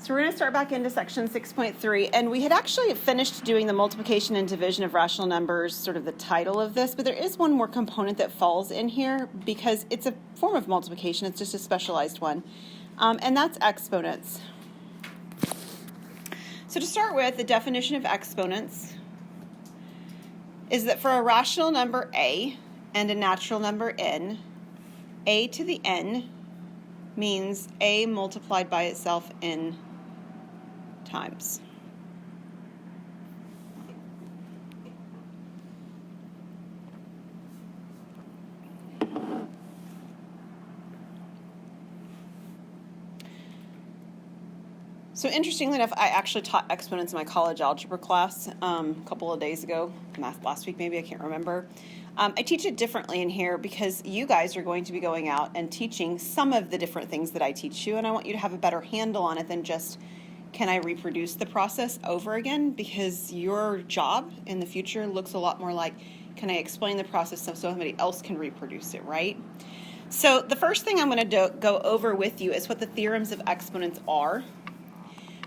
So we're going to start back into section 6.3, and we had actually finished doing the multiplication and division of rational numbers, sort of the title of this, but there is one more component that falls in here because it's a form of multiplication, it's just a specialized one, and that's exponents. So to start with, the definition of exponents is that for a rational number a and a natural number n, a to the n means a multiplied by itself n times. So interestingly enough, I actually taught exponents in my college algebra class a couple of days ago, last week maybe, I can't remember. I teach it differently in here because you guys are going to be going out and teaching some of the different things that I teach you, and I want you to have a better handle on it than just, can I reproduce the process over again? Because your job in the future looks a lot more like, can I explain the process so somebody else can reproduce it, right? So the first thing I'm going to go over with you is what the theorems of exponents are.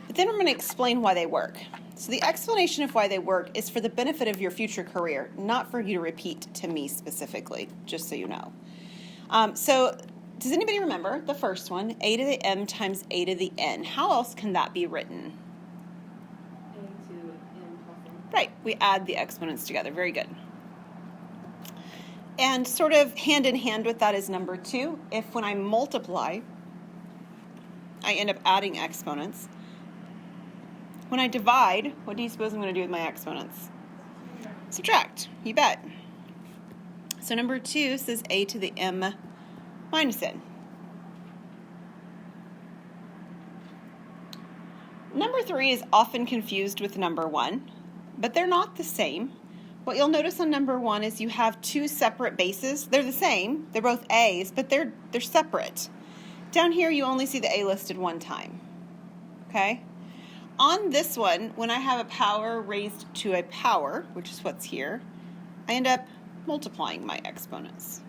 But then I'm going to explain why they work. So the explanation of why they work is for the benefit of your future career, not for you to repeat to me specifically, just so you know. So does anybody remember the first one, a to the m times a to the n? How else can that be written? A to n plus n. Right, we add the exponents together. Very good. And sort of hand in hand with that is number 2. If when I multiply, I end up adding exponents. When I divide, what do you suppose I'm going to do with my exponents? Subtract, you bet. So number 2 says a to the m minus n. Number 3 is often confused with number 1, but they're not the same. What you'll notice on number 1 is you have 2 separate bases. They're the same, they're both a's, but they're separate. Down here you only see the a listed one time, okay? On this one, when I have a power raised to a power, which is what's here, I end up multiplying my exponents.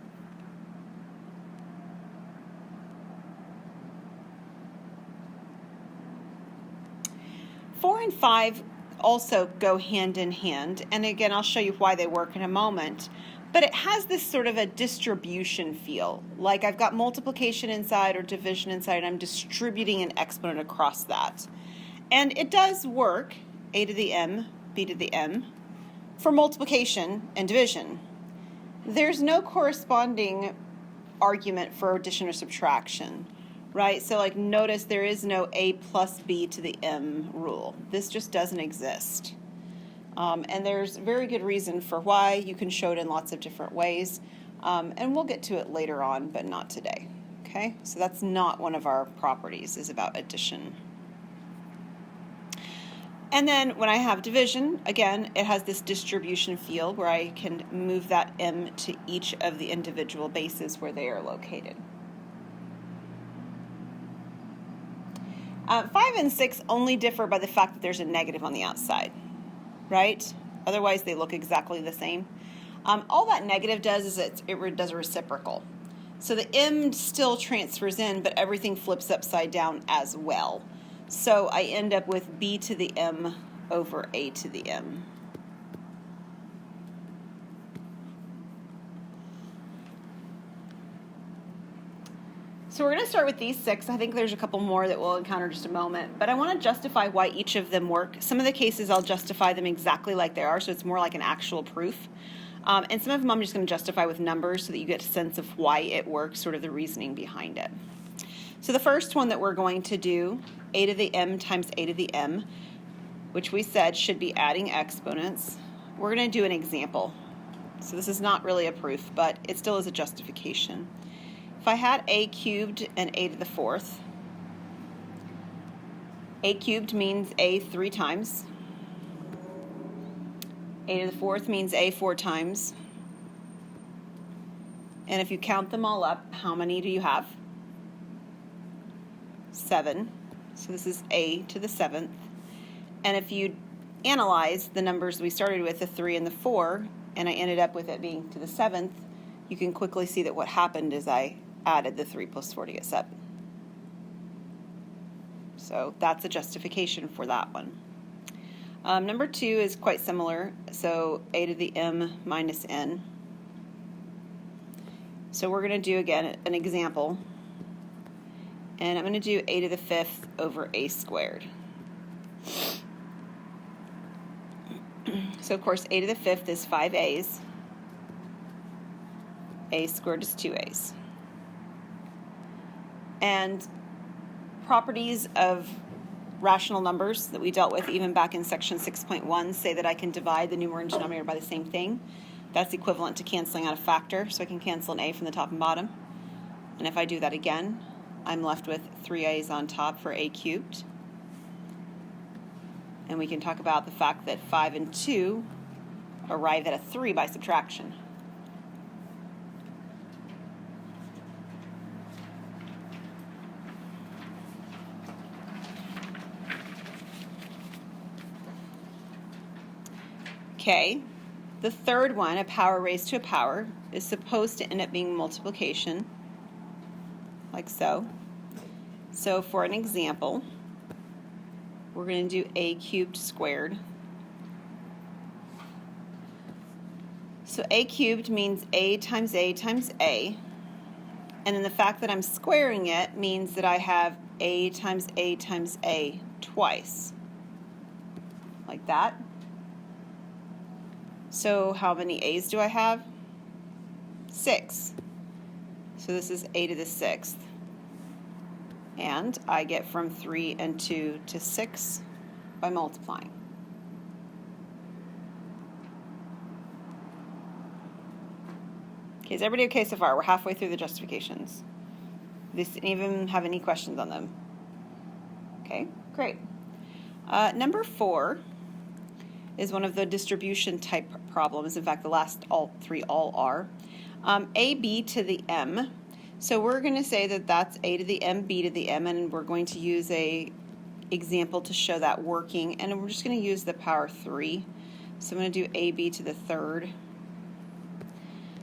Four and 5 also go hand in hand, and again, I'll show you why they work in a moment, but it has this sort of a distribution feel, like I've got multiplication inside or division inside, and I'm distributing an exponent across that. And it does work, a to the m, b to the m, for multiplication and division. There's no corresponding argument for addition or subtraction, right? So like notice there is no a plus b to the m rule. This just doesn't exist. And there's very good reason for why. You can show it in lots of different ways. And we'll get to it later on, but not today, okay? So that's not one of our properties, is about addition. And then when I have division, again, it has this distribution field where I can move that m to each of the individual bases where they are located. 5 and 6 only differ by the fact that there's a negative on the outside, right? Otherwise, they look exactly the same. All that negative does is it does a reciprocal. So the m still transfers in, but everything flips upside down as well. So I end up with b to the m over a to the m. So we're going to start with these 6. I think there's a couple more that we'll encounter in just a moment, but I want to justify why each of them work. Some of the cases I'll justify them exactly like they are, so it's more like an actual proof. And some of them I'm just going to justify with numbers so that you get a sense of why it works, sort of the reasoning behind it. So the first one that we're going to do, a to the m times a to the m, which we said should be adding exponents. We're going to do an example. So this is not really a proof, but it still is a justification. If I had a cubed and a to the 4th, a cubed means a 3 times. A to the 4th means a 4 times. And if you count them all up, how many do you have? 7. So this is a to the 7th. And if you analyze the numbers we started with, the 3 and the 4, and I ended up with it being to the 7th, you can quickly see that what happened is I added the 3 plus 4 to get 7. So that's a justification for that one. Number 2 is quite similar, so a to the m minus n. So we're going to do, again, an example. And I'm going to do a to the 5th over a squared. So, of course, a to the 5th is 5a's. A squared is 2a's. And properties of rational numbers that we dealt with even back in section 6.1 say that I can divide the numerator and denominator by the same thing. That's equivalent to canceling out a factor, so I can cancel an a from the top and bottom. And if I do that again, I'm left with 3a's on top for a cubed. And we can talk about the fact that 5 and 2 arrive at a 3 by subtraction. Okay, the third one, a power raised to a power, is supposed to end up being multiplication, like so. So for an example, we're going to do a cubed squared. So a cubed means a times a times a. And then the fact that I'm squaring it means that I have a times a times a twice. Like that. So how many a's do I have? 6. So this is a to the 6th. And I get from 3 and 2 to 6 by multiplying. Okay, is everybody okay so far? We're halfway through the justifications. Does this even have any questions on them? Okay, great. Number 4 is one of the distribution type problems. In fact, the last three all are. AB to the m. So we're going to say that that's a to the m, b to the m, and we're going to use a example to show that working. And we're just going to use the power 3. So I'm going to do ab to the 3rd.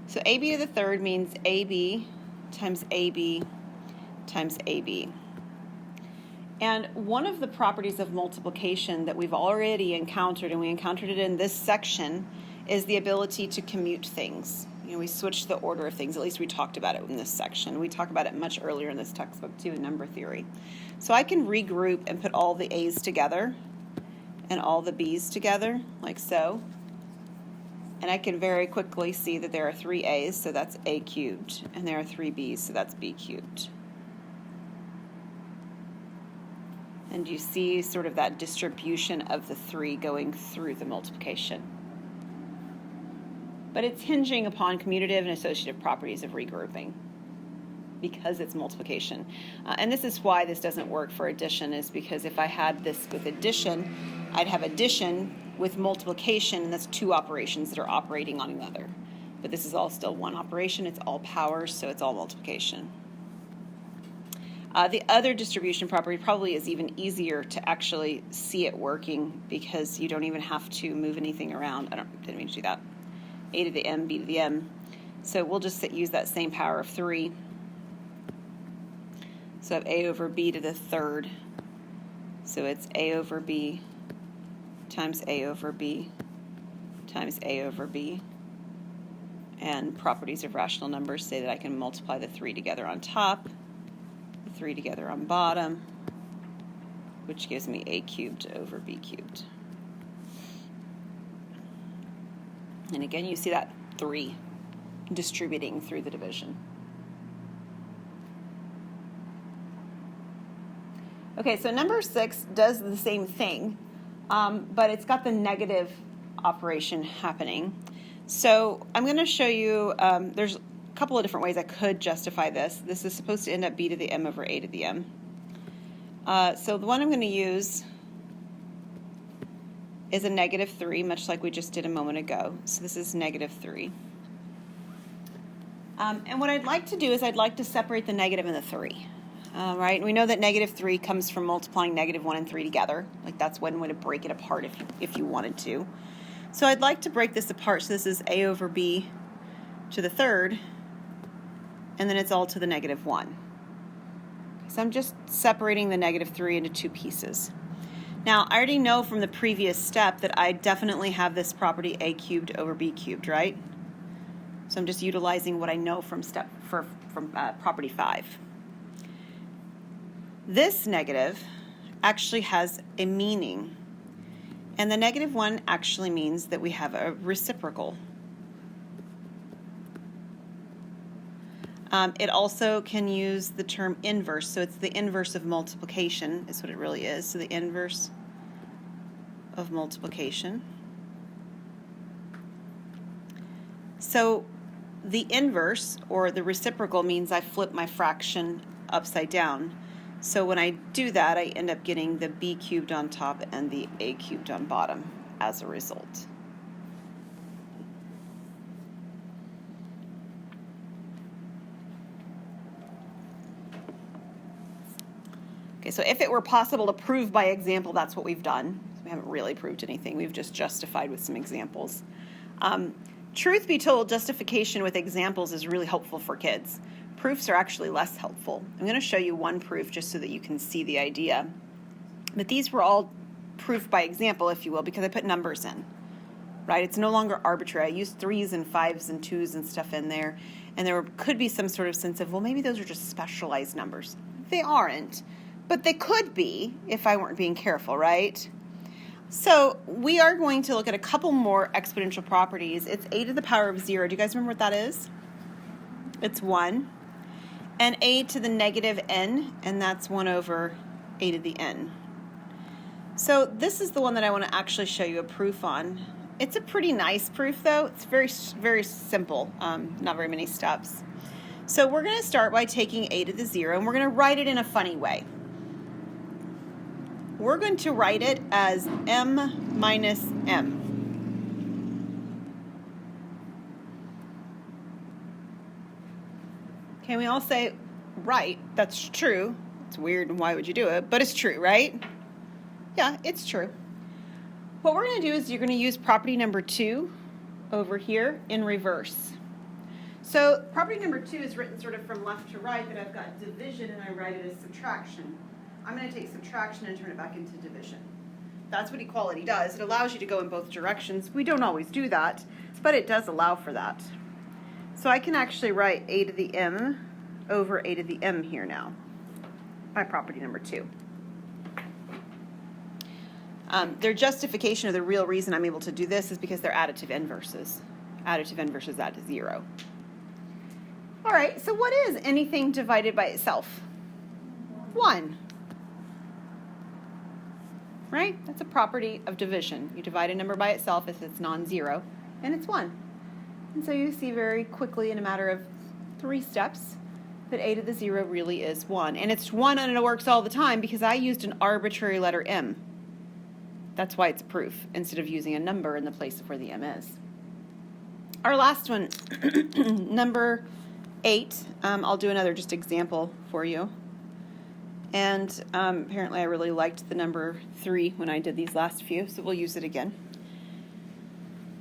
So ab to the 3rd means ab times ab times ab. And one of the properties of multiplication that we've already encountered, and we encountered it in this section, is the ability to commute things. You know, we switch the order of things. At least we talked about it in this section. We talk about it much earlier in this textbook too, in number theory. So I can regroup and put all the a's together and all the b's together, like so. And I can very quickly see that there are 3 a's, so that's a cubed, and there are 3 b's, so that's b cubed. And you see sort of that distribution of the 3 going through the multiplication. But it's hinging upon commutative and associative properties of regrouping because it's multiplication. And this is why this doesn't work for addition, is because if I had this with addition, I'd have addition with multiplication, and that's 2 operations that are operating on another. But this is all still one operation. It's all powers, so it's all multiplication. The other distribution property probably is even easier to actually see it working because you don't even have to move anything around. Didn't mean to do that. A to the m, b to the m. So we'll just use that same power of 3. So I have a over b to the 3rd. So it's a over b times a over b times a over b. And properties of rational numbers say that I can multiply the 3 together on top, 3 together on bottom, which gives me a cubed over b cubed. And again, you see that 3 distributing through the division. Okay, so number 6 does the same thing, but it's got the negative operation happening. So I'm going to show you, there's a couple of different ways I could justify this. This is supposed to end up b to the m over a to the m. So the one I'm going to use is a negative 3, much like we just did a moment ago. So this is negative 3. And what I'd like to do is I'd like to separate the negative and the 3. Right? And we know that negative 3 comes from multiplying negative 1 and 3 together. Like that's one way to break it apart if you wanted to. So I'd like to break this apart. So this is a over b to the 3rd, and then it's all to the negative 1. because I'm just separating the negative 3 into two pieces. Now, I already know from the previous step that I definitely have this property a cubed over b cubed, right? So I'm just utilizing what I know from property 5. This negative actually has a meaning, and the negative 1 actually means that we have a reciprocal. It also can use the term inverse, so it's the inverse of multiplication is what it really is. So the inverse of multiplication. So the inverse, or the reciprocal, means I flip my fraction upside down. So when I do that, I end up getting the b cubed on top and the a cubed on bottom as a result. Okay, so if it were possible to prove by example, that's what we've done. We haven't really proved anything. We've just justified with some examples. Truth be told, justification with examples is really helpful for kids. Proofs are actually less helpful. I'm going to show you one proof just so that you can see the idea. But these were all proof by example, if you will, because I put numbers in, right? It's no longer arbitrary. I used 3s and 5s and 2s and stuff in there, and there could be some sort of sense of, well, maybe those are just specialized numbers. They aren't. But they could be if I weren't being careful, right? So we are going to look at a couple more exponential properties. It's a to the power of 0. Do you guys remember what that is? It's 1. And a to the negative n, and that's 1 over a to the n. So this is the one that I want to actually show you a proof on. It's a pretty nice proof, though. It's very, very simple, not very many steps. So we're going to start by taking a to the 0, and we're going to write it in a funny way. We're going to write it as m minus m. Okay, we all say, right, that's true. It's weird, and why would you do it? But it's true, right? Yeah, it's true. What we're going to do is you're going to use property number 2 over here in reverse. So property number 2 is written sort of from left to right, that I've got division and I write it as subtraction. I'm going to take subtraction and turn it back into division. That's what equality does. It allows you to go in both directions. We don't always do that, but it does allow for that. So I can actually write a to the m over a to the m here now by property number 2. Their justification, or the real reason I'm able to do this, is because they're additive inverses. Additive inverses add to 0. All right, so what is anything divided by itself? 1. Right? That's a property of division. You divide a number by itself if it's non-zero, and it's 1. And so you see very quickly in a matter of 3 steps that a to the 0 really is 1. And it's 1 and it works all the time because I used an arbitrary letter m. That's why it's a proof, instead of using a number in the place of where the m is. Our last one, number 8, I'll do another just example for you. And apparently I really liked the number 3 when I did these last few, so we'll use it again.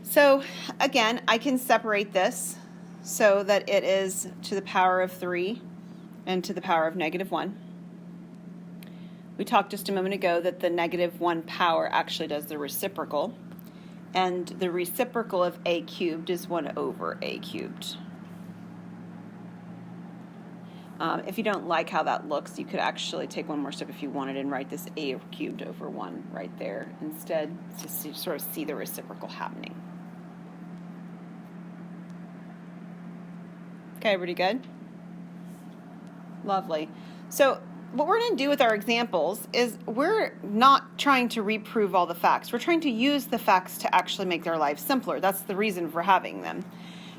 So again, I can separate this so that it is to the power of 3 and to the power of negative 1. We talked just a moment ago that the negative 1 power actually does the reciprocal, and the reciprocal of a cubed is 1 over a cubed. If you don't like how that looks, you could actually take one more step if you wanted and write this a cubed over 1 right there instead, to sort of see the reciprocal happening. Okay, everybody good? Lovely. So what we're going to do with our examples is we're not trying to reprove all the facts. We're trying to use the facts to actually make their lives simpler. That's the reason for having them.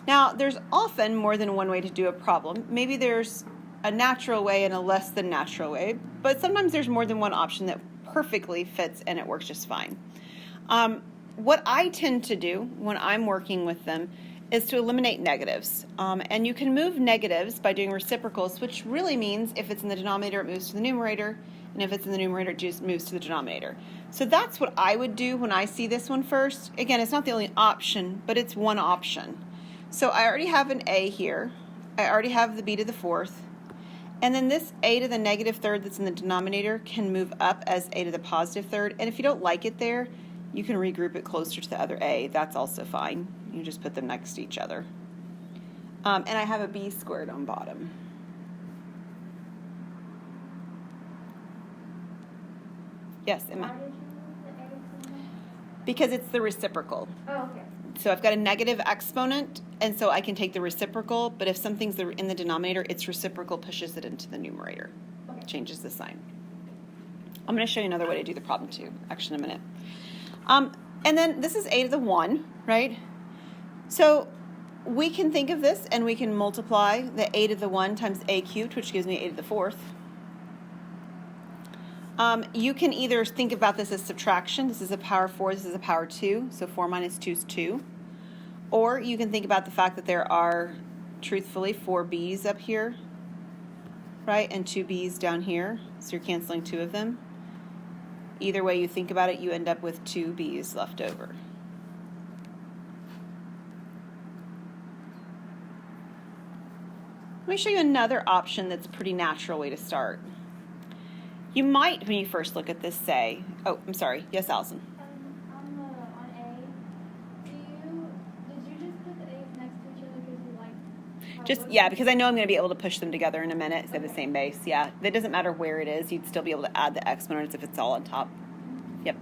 Now, there's often more than one way to do a problem. Maybe there's a natural way and a less than natural way, but sometimes there's more than one option that perfectly fits and it works just fine. What I tend to do when I'm working with them is to eliminate negatives. And you can move negatives by doing reciprocals, which really means if it's in the denominator, it moves to the numerator, and if it's in the numerator, it just moves to the denominator. So that's what I would do when I see this one first. Again, it's not the only option, but it's one option. So I already have an a here. I already have the b to the 4th. And then this a to the negative third that's in the denominator can move up as a to the positive third. And if you don't like it there, you can regroup it closer to the other a. That's also fine. You just put them next to each other. And I have a b squared on bottom. Yes, Emma? Why did you move the a to the next? Because it's the reciprocal. Oh, okay. So I've got a negative exponent, and so I can take the reciprocal, but if something's in the denominator, its reciprocal pushes it into the numerator. Okay. Changes the sign. I'm going to show you another way to do the problem too, actually in a minute. And then this is a to the 1, right? So we can think of this, and we can multiply the a to the 1 times a cubed, which gives me a to the 4th. You can either think about this as subtraction. This is a power 4, this is a power 2, so 4 minus 2 is 2. Or you can think about the fact that there are, truthfully, 4 b's up here, right, and 2 b's down here, so you're canceling 2 of them. Either way you think about it, you end up with 2 b's left over. Let me show you another option that's a pretty natural way to start. You might, when you first look at this, say, oh, I'm sorry, yes, Allison? On A, did you just put the A's next to each other because you like how it Just, looks? yeah, because I know I'm going to be able to push them together in a minute, so they have the same base, yeah. It doesn't matter where it is, you'd still be able to add the exponents if it's all on top. Yep.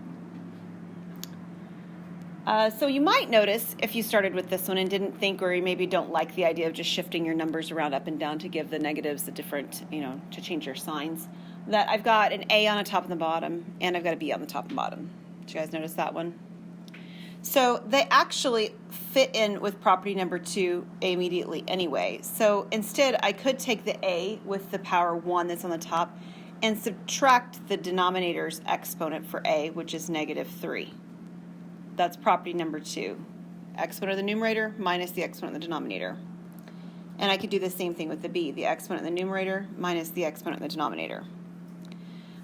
So you might notice, if you started with this one and didn't think, or you maybe don't like the idea of just shifting your numbers around up and down to give the negatives a different, to change your signs, that I've got an A on the top and the bottom, and I've got a B on the top and bottom. Did you guys notice that one? So they actually fit in with property number 2 immediately anyway. So instead, I could take the A with the power 1 that's on the top and subtract the denominator's exponent for A, which is negative 3. That's property number 2. Exponent of the numerator minus the exponent of the denominator. And I could do the same thing with the B, the exponent of the numerator minus the exponent of the denominator.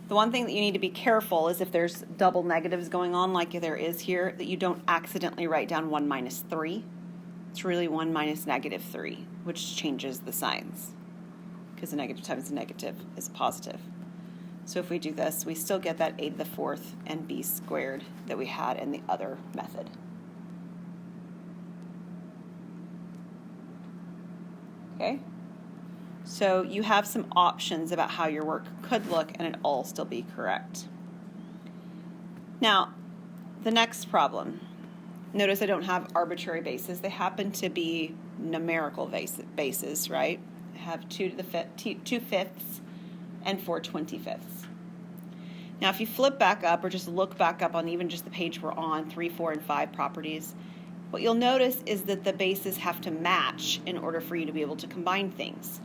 The one thing that you need to be careful is if there's double negatives going on like there is here, that you don't accidentally write down 1 minus 3. It's really 1 minus negative 3, which changes the signs, because a negative times a negative is positive. So if we do this, we still get that a to the 4th and b squared that we had in the other method. Okay? So you have some options about how your work could look, and it all still be correct. Now, the next problem. Notice I don't have arbitrary bases. They happen to be numerical bases, right? I have 2 fifths and 4 25ths. Now, if you flip back up or just look back up on even just the page we're on, 3, 4, and 5 properties, what you'll notice is that the bases have to match in order for you to be able to combine things.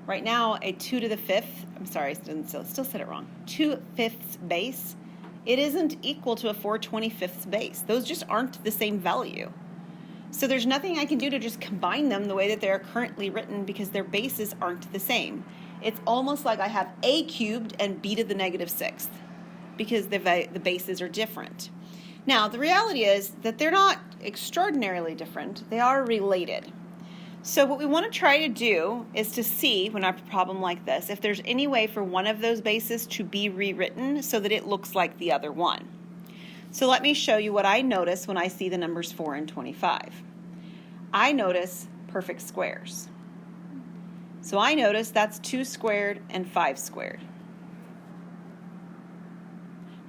Right now, a 2 to the 5th, I'm sorry, I still said it wrong, 2 fifths base, it isn't equal to a 4 25ths base. Those just aren't the same value. So there's nothing I can do to just combine them the way that they're currently written because their bases aren't the same. It's almost like I have a cubed and b to the negative 6th because the bases are different. Now, the reality is that they're not extraordinarily different. They are related. So what we want to try to do is to see, when I have a problem like this, if there's any way for one of those bases to be rewritten so that it looks like the other one. So let me show you what I notice when I see the numbers 4 and 25. I notice perfect squares. So I notice that's 2 squared and 5 squared.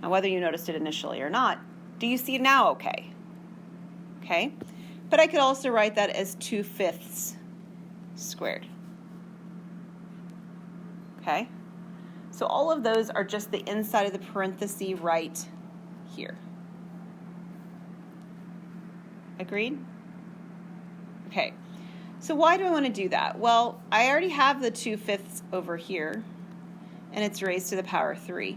Now, whether you noticed it initially or not, do you see now okay? Okay? But I could also write that as 2 fifths squared. Okay? So all of those are just the inside of the parenthesis right here. Agreed? Okay. So why do I want to do that? Well, I already have the 2 fifths over here, and it's raised to the power 3.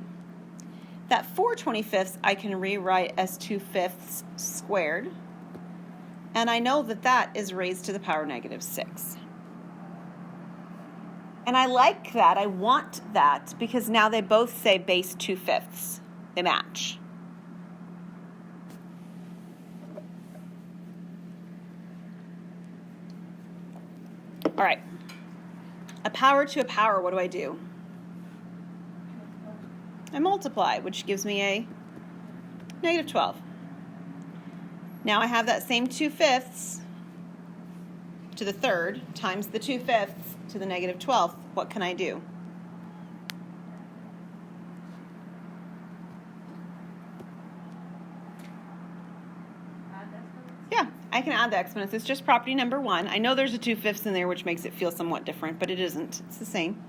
That 4 25ths I can rewrite as 2 fifths squared. And I know that that is raised to the power negative 6. And I like that. I want that because now they both say base 2 fifths. They match. All right. A power to a power, what do? I multiply, which gives me a negative 12. Now I have that same 2/5 to the third times the 2/5 to the negative 12th. What can I do? Yeah, I can add the exponents. It's just property number 1. I know there's a 2/5 in there, which makes it feel somewhat different, but it isn't. It's the same.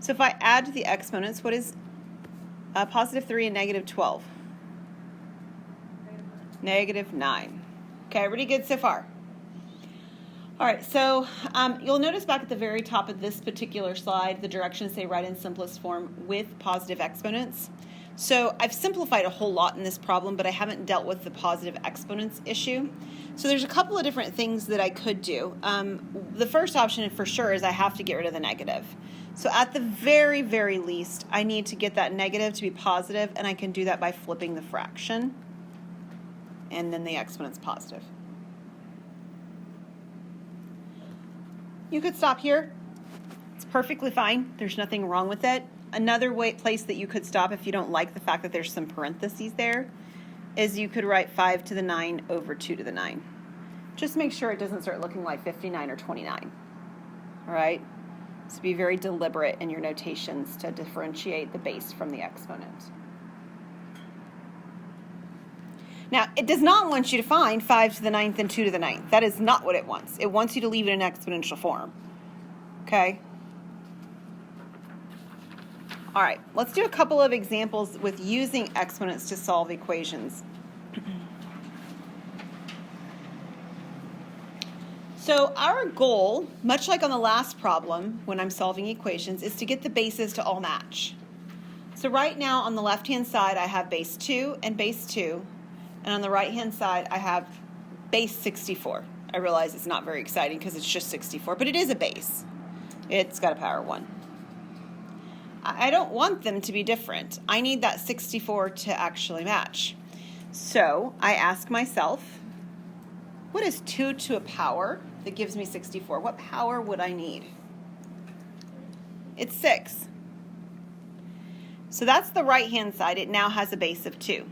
So if I add the exponents, what is positive 3 and negative 12? Negative 9. Okay, everybody good so far? All right, so you'll notice back at the very top of this particular slide, the directions say write in simplest form with positive exponents. So I've simplified a whole lot in this problem, but I haven't dealt with the positive exponents issue. So there's a couple of different things that I could do. The first option for sure is I have to get rid of the negative. So at the very, very least, I need to get that negative to be positive, and I can do that by flipping the fraction, and then the exponent's positive. You could stop here. It's perfectly fine. There's nothing wrong with it. Another place that you could stop if you don't like the fact that there's some parentheses there is you could write 5 to the 9 over 2 to the 9. Just make sure it doesn't start looking like 59 or 29. All right? So be very deliberate in your notations to differentiate the base from the exponent. Now, it does not want you to find 5 to the 9th and 2 to the 9th. That is not what it wants. It wants you to leave it in exponential form. Okay? All right, let's do a couple of examples with using exponents to solve equations. So our goal, much like on the last problem when I'm solving equations, is to get the bases to all match. So right now on the left-hand side, I have base 2 and base 2. And on the right-hand side, I have base 64. I realize it's not very exciting because it's just 64, but it is a base. It's got a power 1. I don't want them to be different. I need that 64 to actually match. So I ask myself, what is 2 to a power that gives me 64? What power would I need? It's 6. So that's the right-hand side. It now has a base of 2.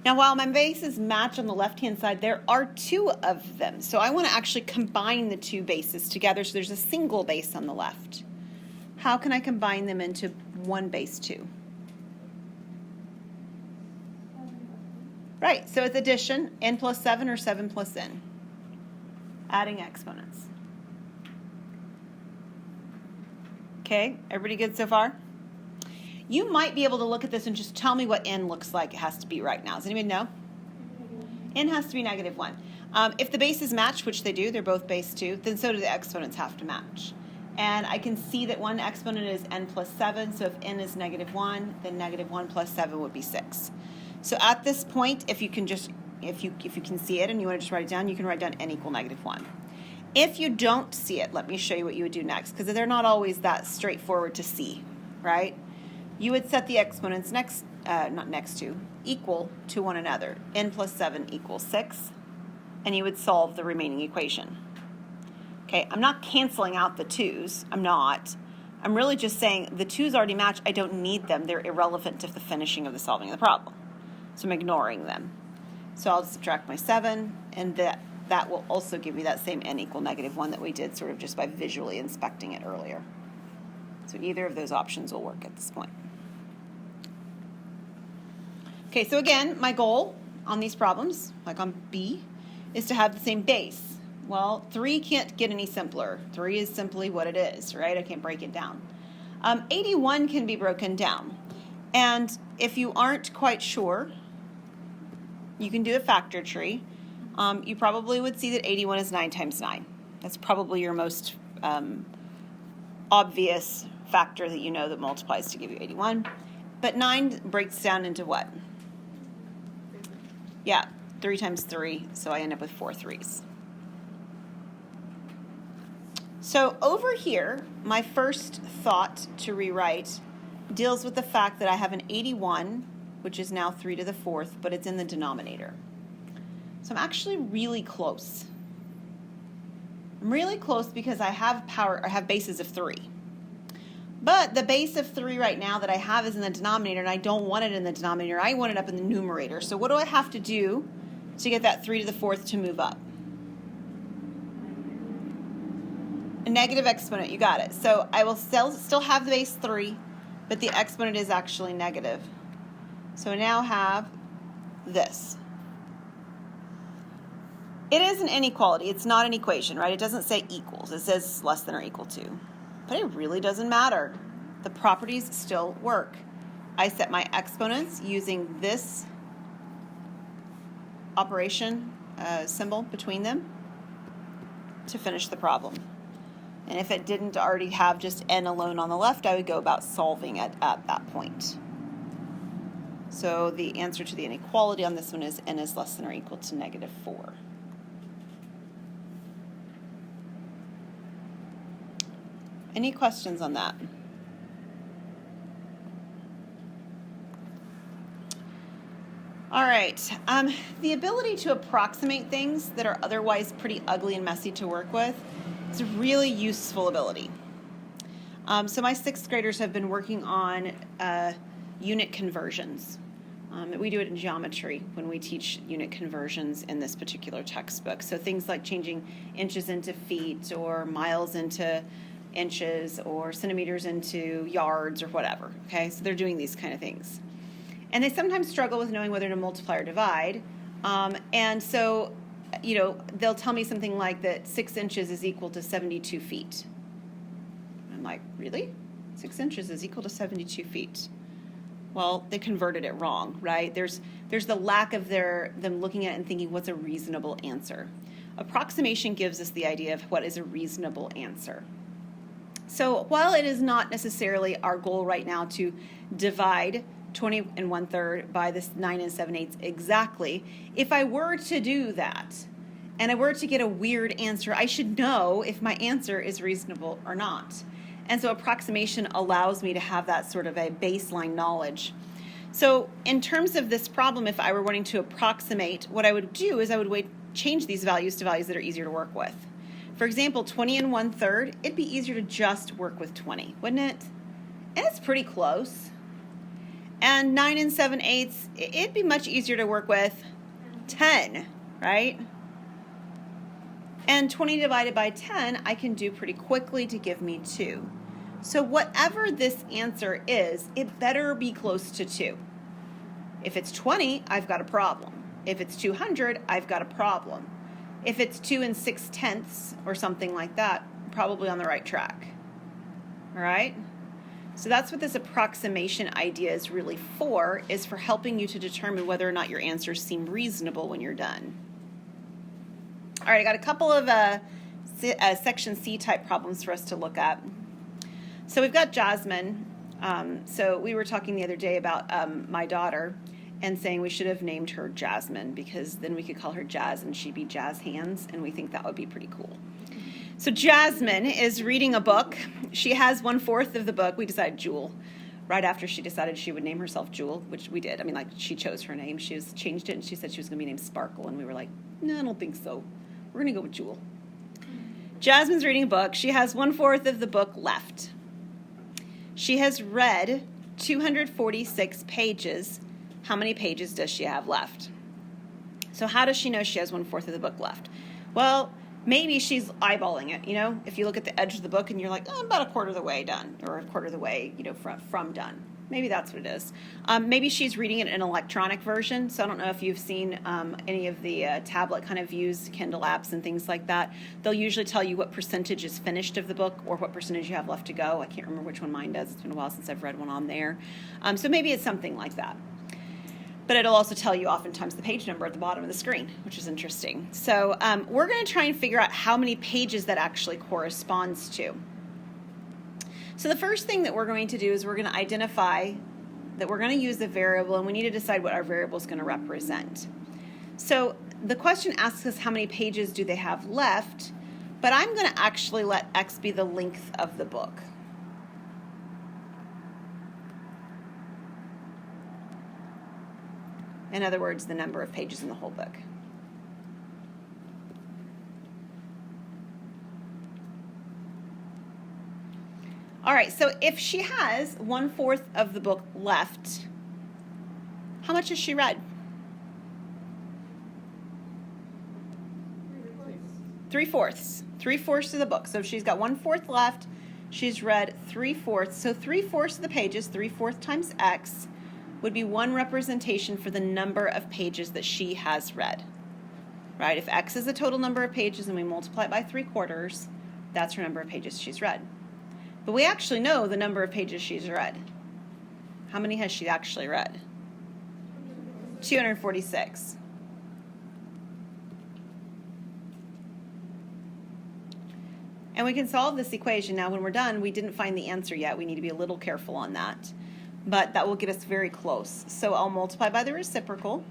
Now, while my bases match on the left-hand side, there are 2 of them. So I want to actually combine the 2 bases together so there's a single base on the left. How can I combine them into one base 2? Right, so it's addition, n plus 7 or 7 plus n. Adding exponents. Okay, everybody good so far? You might be able to look at this and just tell me what n looks like it has to be right now. Does anybody know? N has to be negative 1. If the bases match, which they do, they're both base 2, then so do the exponents have to match. And I can see that one exponent is n plus 7, so if n is negative 1, then negative 1 plus 7 would be 6. So at this point, if you can see it and you want to just write it down, you can write down n equal negative 1. If you don't see it, let me show you what you would do next, because they're not always that straightforward to see, right? You would set the exponents equal to one another. N plus 7 equals 6, and you would solve the remaining equation. Okay, I'm not canceling out the 2's. I'm not. I'm really just saying the 2's already match. I don't need them. They're irrelevant to the finishing of the solving of the problem. So I'm ignoring them. So I'll subtract my 7, and that will also give me that same n equal negative 1 that we did sort of just by visually inspecting it earlier. So either of those options will work at this point. Okay, so again, my goal on these problems, like on B, is to have the same base. Well, 3 can't get any simpler. 3 is simply what it is, right? I can't break it down. 81 can be broken down. And if you aren't quite sure, you can do a factor tree. You probably would see that 81 is 9 times 9. That's probably your most obvious factor that you know that multiplies to give you 81. But 9 breaks down into what? Yeah, 3 times 3, so I end up with 4 3's. So over here, my first thought to rewrite deals with the fact that I have an 81, which is now 3 to the 4th, but it's in the denominator. So I'm actually really close. I'm really close because I have bases of 3. But the base of 3 right now that I have is in the denominator, and I don't want it in the denominator. I want it up in the numerator. So what do I have to do to get that 3 to the 4th to move up? A negative exponent, you got it. So I will still have the base 3, but the exponent is actually negative. So I now have this. It is an inequality. It's not an equation, right? It doesn't say equals. It says less than or equal to. But it really doesn't matter. The properties still work. I set my exponents using this operation symbol between them to finish the problem. And if it didn't already have just n alone on the left, I would go about solving it at that point. So the answer to the inequality on this one is n is less than or equal to negative 4. Any questions on that? All right, the ability to approximate things that are otherwise pretty ugly and messy to work with is a really useful ability. So my 6th graders have been working on unit conversions. We do it in geometry when we teach unit conversions in this particular textbook. So things like changing inches into feet or miles into inches or centimeters into yards or whatever, okay? So they're doing these kind of things. And they sometimes struggle with knowing whether to multiply or divide. And so, they'll tell me something like that 6 inches is equal to 72 feet. I'm like, really? 6 inches is equal to 72 feet. Well, they converted it wrong, right? There's the lack of them looking at it and thinking, what's a reasonable answer? Approximation gives us the idea of what is a reasonable answer. So while it is not necessarily our goal right now to divide 20 1/3 by this 9 7/8 exactly, if I were to do that and I were to get a weird answer, I should know if my answer is reasonable or not. And so approximation allows me to have that sort of a baseline knowledge. So in terms of this problem, if I were wanting to approximate, what I would do is I would change these values to values that are easier to work with. For example, 20 1/3, it'd be easier to just work with 20, wouldn't it? And it's pretty close. And 9 7/8, it'd be much easier to work with 10, right? And 20 divided by 10, I can do pretty quickly to give me 2. So whatever this answer is, it better be close to 2. If it's 20, I've got a problem. If it's 200, I've got a problem. If it's 2 6/10 or something like that, probably on the right track. All right? So that's what this approximation idea is really for, is for helping you to determine whether or not your answers seem reasonable when you're done. All right, I got a couple of Section C type problems for us to look at. So we've got Jasmine. So we were talking the other day about my daughter and saying we should have named her Jasmine because then we could call her Jazz and she'd be Jazz Hands, and we think that would be pretty cool. So Jasmine is reading a book. She has 1/4 of the book. We decided Jewel. Right after she decided she would name herself Jewel, which we did. I mean, like, she chose her name. She changed it, and she said she was going to be named Sparkle, and we were like, no, I don't think so. We're going to go with Jewel. Jasmine's reading a book. She has 1/4 of the book left. She has read 246 pages. How many pages does she have left? So how does she know she has 1/4 of the book left? Well, maybe she's eyeballing it, if you look at the edge of the book and you're like, oh, I'm about 1/4 of the way done, or 1/4 of the way, from done. Maybe that's what it is. Maybe she's reading it in an electronic version. So I don't know if you've seen any of the tablet kind of views, Kindle apps and things like that. They'll usually tell you what percentage is finished of the book or what percentage you have left to go. I can't remember which one mine does. It's been a while since I've read one on there. So maybe it's something like that. But it'll also tell you oftentimes the page number at the bottom of the screen, which is interesting. So we're going to try and figure out how many pages that actually corresponds to. So the first thing that we're going to do is we're going to identify that we're going to use a variable, and we need to decide what our variable is going to represent. So the question asks us how many pages do they have left, but I'm going to actually let x be the length of the book. In other words, the number of pages in the whole book. All right, so if she has 1/4 of the book left, how much has she read? 3/4. 3/4 of the book. So if she's got 1/4 left, she's read 3/4. So 3/4 of the pages, 3/4 times x, would be one representation for the number of pages that she has read. Right? If x is the total number of pages and we multiply it by 3/4, that's her number of pages she's read. But we actually know the number of pages she's read. How many has she actually read? 246. And we can solve this equation. Now, when we're done, we didn't find the answer yet. We need to be a little careful on that. But that will get us very close. So I'll multiply by the reciprocal.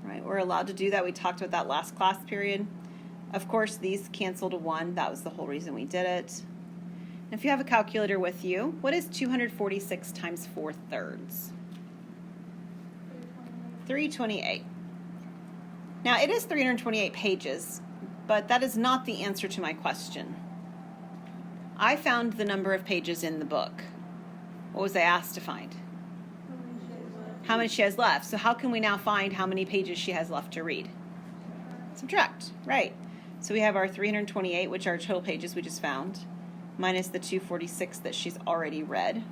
Right, we're allowed to do that. We talked about that last class period. Of course, these cancel to 1. That was the whole reason we did it. And if you have a calculator with you, what is 246 times 4/3? 328. Now, it is 328 pages, but that is not the answer to my question. I found the number of pages in the book. What was I asked to find? How many she has left. So how can we now find how many pages she has left to read? Subtract, right. So we have our 328, which are total pages we just found, minus the 246 that she's already read.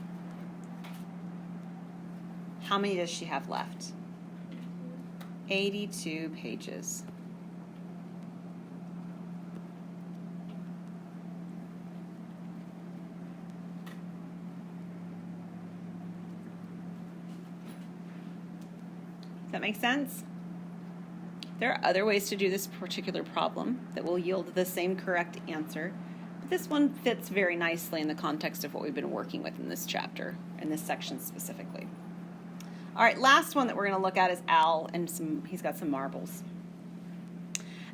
How many does she have left? 82 pages. Does that make sense? There are other ways to do this particular problem that will yield the same correct answer, but this one fits very nicely in the context of what we've been working with in this chapter, in this section specifically. All right, last one that we're going to look at is Al, and he's got some marbles.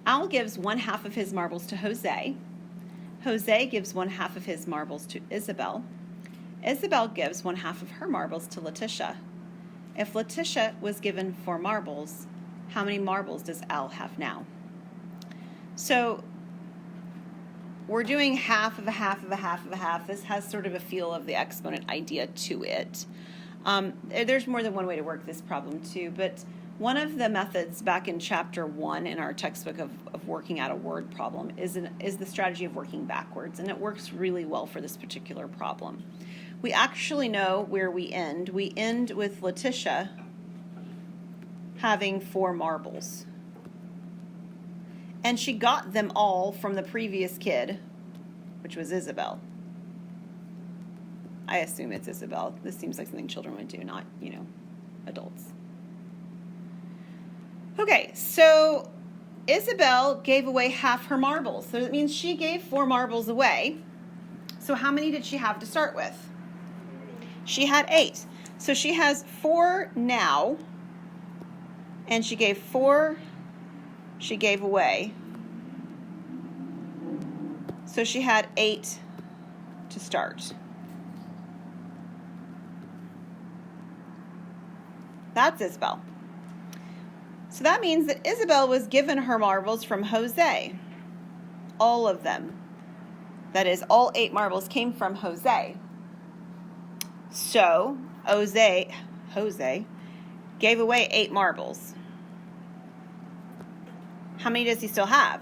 Al gives 1/2 of his marbles to Jose. Jose gives 1/2 of his marbles to Isabel. Isabel gives 1/2 of her marbles to Letitia. If Letitia was given 4 marbles, how many marbles does Al have now? So we're doing half of a half of a half of a half. This has sort of a feel of the exponent idea to it. There's more than one way to work this problem too, but one of the methods back in chapter 1 in our textbook of working out a word problem is the strategy of working backwards, and it works really well for this particular problem. We actually know where we end. We end with Letitia having 4 marbles. And she got them all from the previous kid, which was Isabel. I assume it's Isabel. This seems like something children would do, not, adults. Okay, so Isabel gave away half her marbles. So that means she gave 4 marbles away. So how many did she have to start with? She had 8. So she has 4 now, and she gave 4, she gave away. So she had 8 to start. That's Isabel. So that means that Isabel was given her marbles from Jose. All of them. That is, all 8 marbles came from Jose. So Jose gave away 8 marbles. How many does he still have?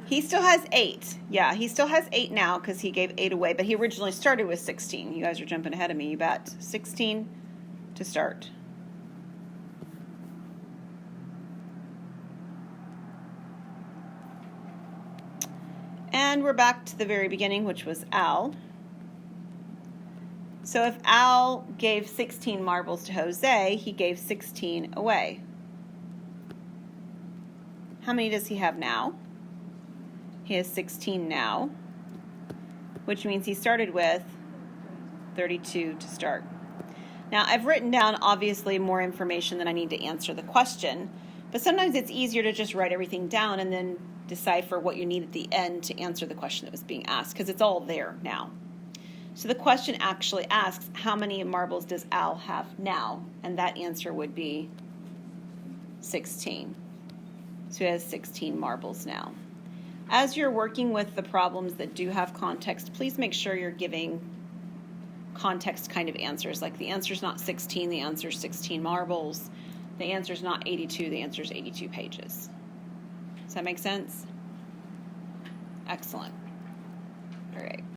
He still has 8. Yeah, he still has 8 now because he gave 8 away, but he originally started with 16. You guys are jumping ahead of me, you bet. 16 to start. And we're back to the very beginning, which was Al. So if Al gave 16 marbles to Jose, he gave 16 away. How many does he have now? He has 16 now, which means he started with 32 to start. Now, I've written down, obviously, more information than I need to answer the question, but sometimes it's easier to just write everything down and then decipher what you need at the end to answer the question that was being asked, because it's all there now. So the question actually asks, how many marbles does Al have now? And that answer would be 16. So he has 16 marbles now. As you're working with the problems that do have context, please make sure you're giving context kind of answers. Like the answer's not 16, the answer's 16 marbles. The answer's not 82, the answer's 82 pages. Does that make sense? Excellent. All right.